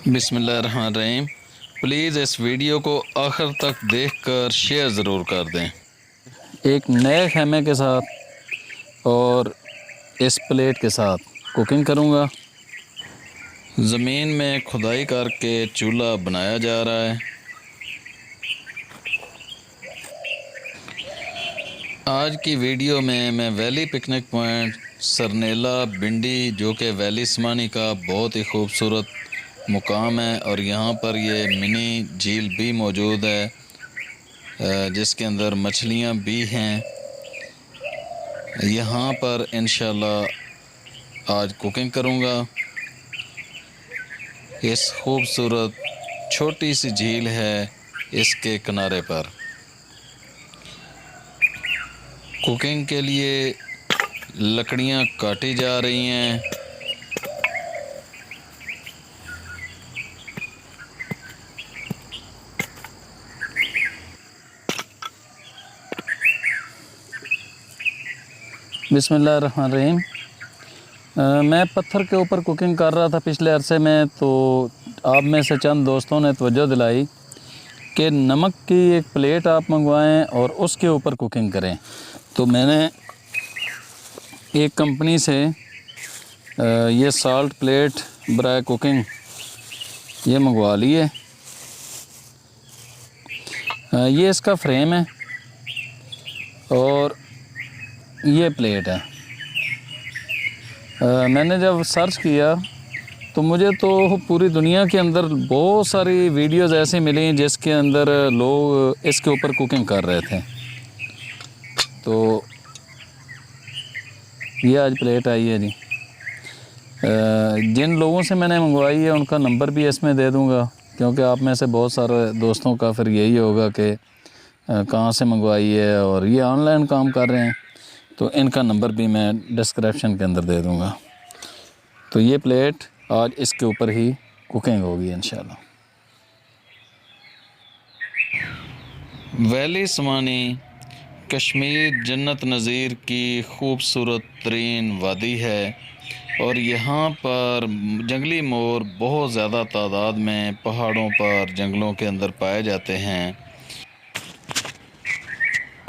बिस्मिल्लाहिर्रहमानिर्रहीम। प्लीज़ इस वीडियो को आखिर तक देखकर शेयर ज़रूर कर दें। एक नए खेमे के साथ और इस प्लेट के साथ कुकिंग करूँगा। ज़मीन में खुदाई करके चूल्हा बनाया जा रहा है। आज की वीडियो में मैं वैली पिकनिक पॉइंट सरनेला बिंडी, जो कि वैली स्मानी का बहुत ही खूबसूरत मुकाम है, और यहाँ पर ये मिनी झील भी मौजूद है जिसके अंदर मछलियाँ भी हैं। यहाँ पर इंशाल्लाह आज कुकिंग करूँगा। इस खूबसूरत छोटी सी झील है, इसके किनारे पर कुकिंग के लिए लकड़ियाँ काटी जा रही हैं। बिस्मिल्लाहिर्रहमानिर्रहीम। मैं पत्थर के ऊपर कुकिंग कर रहा था पिछले अरसे में, तो आप में से चंद दोस्तों ने तवज्जो दिलाई कि नमक की एक प्लेट आप मंगवाएं और उसके ऊपर कुकिंग करें। तो मैंने एक कंपनी से ये साल्ट प्लेट बराए कुकिंग ये मंगवा ली है। ये इसका फ्रेम है और ये प्लेट है। मैंने जब सर्च किया तो मुझे तो पूरी दुनिया के अंदर बहुत सारी वीडियोस ऐसी मिली जिसके अंदर लोग इसके ऊपर कुकिंग कर रहे थे। तो ये आज प्लेट आई है जी। जिन लोगों से मैंने मंगवाई है उनका नंबर भी इसमें दे दूंगा, क्योंकि आप में से बहुत सारे दोस्तों का फिर यही होगा कि कहाँ से मंगवाई है और ये ऑनलाइन काम कर रहे हैं, तो इनका नंबर भी मैं डिस्क्रिप्शन के अंदर दे दूंगा। तो ये प्लेट आज इसके ऊपर ही कुकिंग होगी इंशाल्लाह। वैली स्मानी कश्मीर जन्नत नज़ीर की खूबसूरत तरीन वादी है, और यहाँ पर जंगली मोर बहुत ज़्यादा तादाद में पहाड़ों पर जंगलों के अंदर पाए जाते हैं।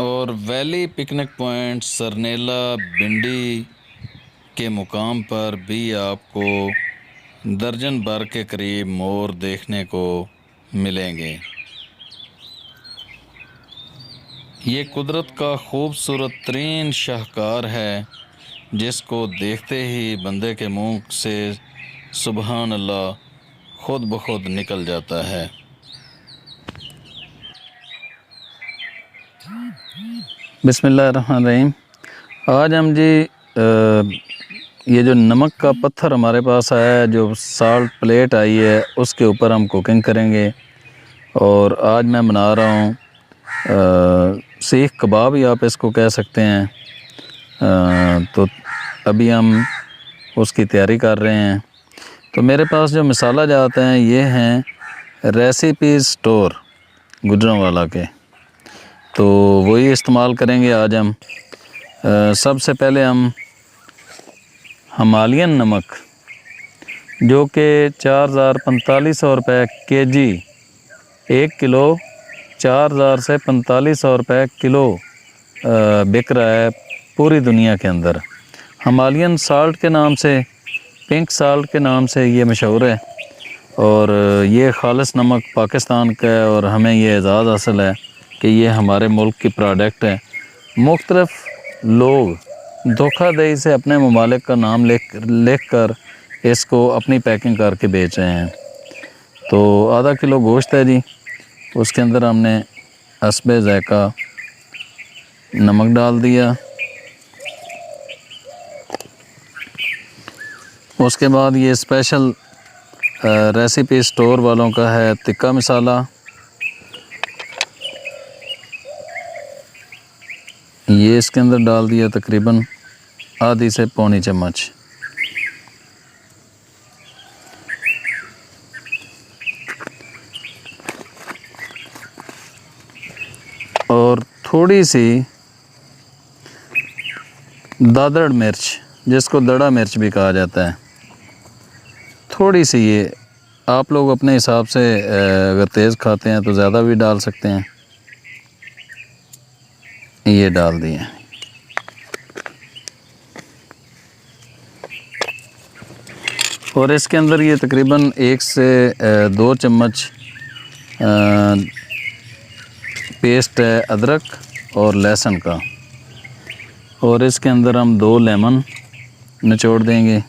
और वैली पिकनिक पॉइंट सरनेला बिंडी के मुकाम पर भी आपको दर्जन भर के करीब मोर देखने को मिलेंगे। ये कुदरत का खूबसूरत तरीन शाहकार है, जिसको देखते ही बंदे के मुंह से सुबहान अल्लाह खुद ब खुद निकल जाता है। बिस्मिल्लाहिर्रहमानिर्रहीम। आज हम जी ये जो नमक का पत्थर हमारे पास आया है, जो साल्ट प्लेट आई है, उसके ऊपर हम कुकिंग करेंगे। और आज मैं बना रहा हूँ सीख कबाब, ही आप इसको कह सकते हैं। तो अभी हम उसकी तैयारी कर रहे हैं। तो मेरे पास जो मसाला जाते हैं ये हैं रेसिपी स्टोर गुजरांवाला के, तो वही इस्तेमाल करेंगे आज हम। सबसे पहले हम हिमालयन नमक, जो कि 4,000-4,500 रुपये केजी, 1 किलो 4,000 से 4,500 रुपये किलो बिक रहा है पूरी दुनिया के अंदर। हिमालयन साल्ट के नाम से, पिंक साल्ट के नाम से ये मशहूर है। और ये खालिस नमक पाकिस्तान का है, और हमें ये एजाज़ हासिल है कि ये हमारे मुल्क की प्रोडक्ट है। मुख्तलिफ लोग धोखाधड़ी से अपने ममालिक का नाम लिख कर इसको अपनी पैकिंग करके बेच रहे हैं। तो आधा किलो गोश्त है जी, उसके अंदर हमने हस्बे ज़ायका नमक डाल दिया। उसके बाद ये स्पेशल रेसिपी स्टोर वालों का है तिक्का मसाला, ये इसके अंदर डाल दिया तकरीबन आधी से पौनी चम्मच। और थोड़ी सी दादड़ मिर्च, जिसको दड़ा मिर्च भी कहा जाता है, थोड़ी सी ये आप लोग अपने हिसाब से अगर तेज़ खाते हैं तो ज़्यादा भी डाल सकते हैं। ये डाल दिए। और इसके अंदर ये तकरीबन 1 से 2 चम्मच पेस्ट है अदरक और लहसुन का। और इसके अंदर हम 2 लेमन निचोड़ देंगे।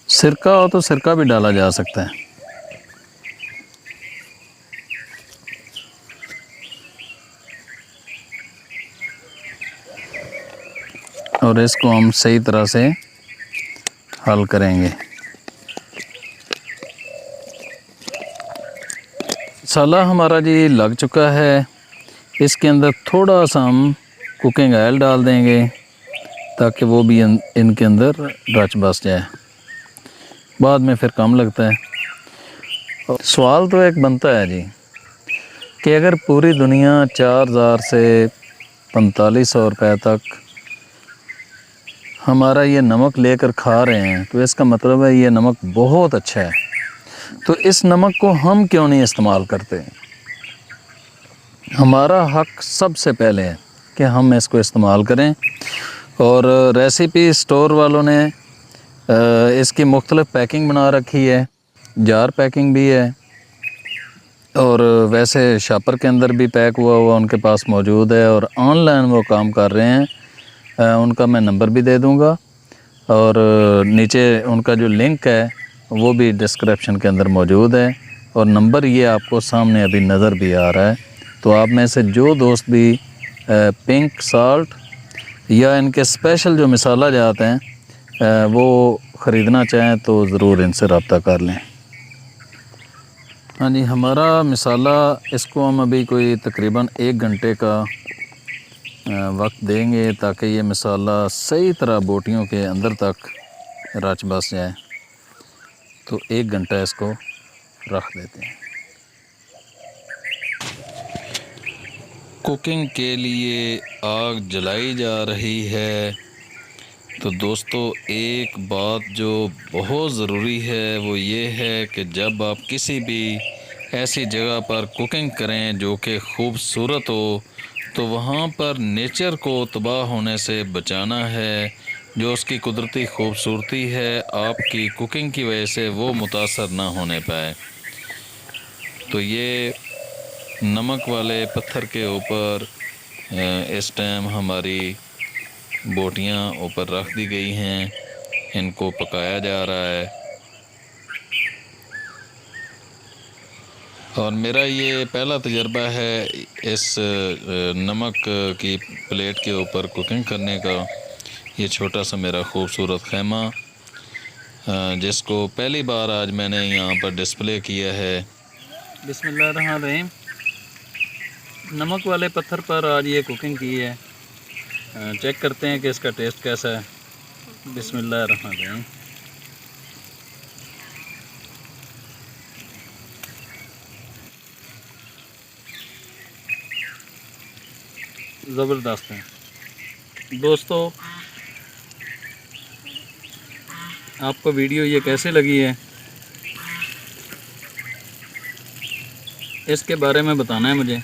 सिरका हो तो सिरका भी डाला जा सकता है। और इसको हम सही तरह से हल करेंगे। मसाला हमारा जी लग चुका है। इसके अंदर थोड़ा सा हम कुकिंग ऑयल डाल देंगे ताकि वो भी इनके अंदर रच बस जाए। बाद में फिर कम लगता है। और सवाल तो एक बनता है जी कि अगर पूरी दुनिया 4000 से 4500 रुपये तक हमारा ये नमक लेकर खा रहे हैं तो इसका मतलब है ये नमक बहुत अच्छा है। तो इस नमक को हम क्यों नहीं इस्तेमाल करते? हमारा हक सबसे पहले है कि हम इसको इस्तेमाल करें। और रेसिपी स्टोर वालों ने इसकी मुख्तलिफ़ पैकिंग बना रखी है, जार पैकिंग भी है और वैसे शॉपर के अंदर भी पैक हुआ उनके पास मौजूद है। और ऑनलाइन वो काम कर रहे हैं। उनका मैं नंबर भी दे दूंगा और नीचे उनका जो लिंक है वो भी डिस्क्रिप्शन के अंदर मौजूद है। और नंबर ये आपको सामने अभी नज़र भी आ रहा है। तो आप में से जो दोस्त भी पिंक साल्ट या इनके स्पेशल जो मसाला जाते हैं वो ख़रीदना चाहें तो ज़रूर इनसे रब्ता कर लें। हाँ जी, हमारा मसाला इसको हम अभी कोई तकरीबन 1 घंटे का वक्त देंगे ताकि ये मसाला सही तरह बोटियों के अंदर तक रच बस जाए। तो 1 घंटा इसको रख देते हैं। कुकिंग के लिए आग जलाई जा रही है। तो दोस्तों एक बात जो बहुत ज़रूरी है वो ये है कि जब आप किसी भी ऐसी जगह पर कुकिंग करें जो कि ख़ूबसूरत हो तो वहाँ पर नेचर को तबाह होने से बचाना है। जो उसकी कुदरती ख़ूबसूरती है आपकी कुकिंग की वजह से वो मुतासर ना होने पाए। तो ये नमक वाले पत्थर के ऊपर इस टाइम हमारी बोटियां ऊपर रख दी गई हैं। इनको पकाया जा रहा है। और मेरा ये पहला तजर्बा है इस नमक की प्लेट के ऊपर कुकिंग करने का। ये छोटा सा मेरा ख़ूबसूरत खैमा जिसको पहली बार आज मैंने यहाँ पर डिस्प्ले किया है। बिस्मिल्लाहिर्रहमानिर्रहीम। नमक वाले पत्थर पर आज ये कुकिंग की है। चेक करते हैं कि इसका टेस्ट कैसा है। बिस्मिल्लाहिर्रहमानिर्रहीम। ज़बरदस्त है। दोस्तों आपको वीडियो ये कैसे लगी है इसके बारे में बताना है मुझे।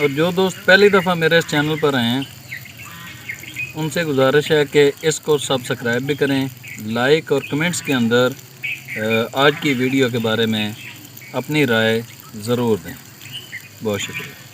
और जो दोस्त पहली दफ़ा मेरे इस चैनल पर आए हैं उनसे गुजारिश है कि इसको सब्सक्राइब भी करें, लाइक और कमेंट्स के अंदर आज की वीडियो के बारे में अपनी राय ज़रूर दें। बहुत शुक्रिया।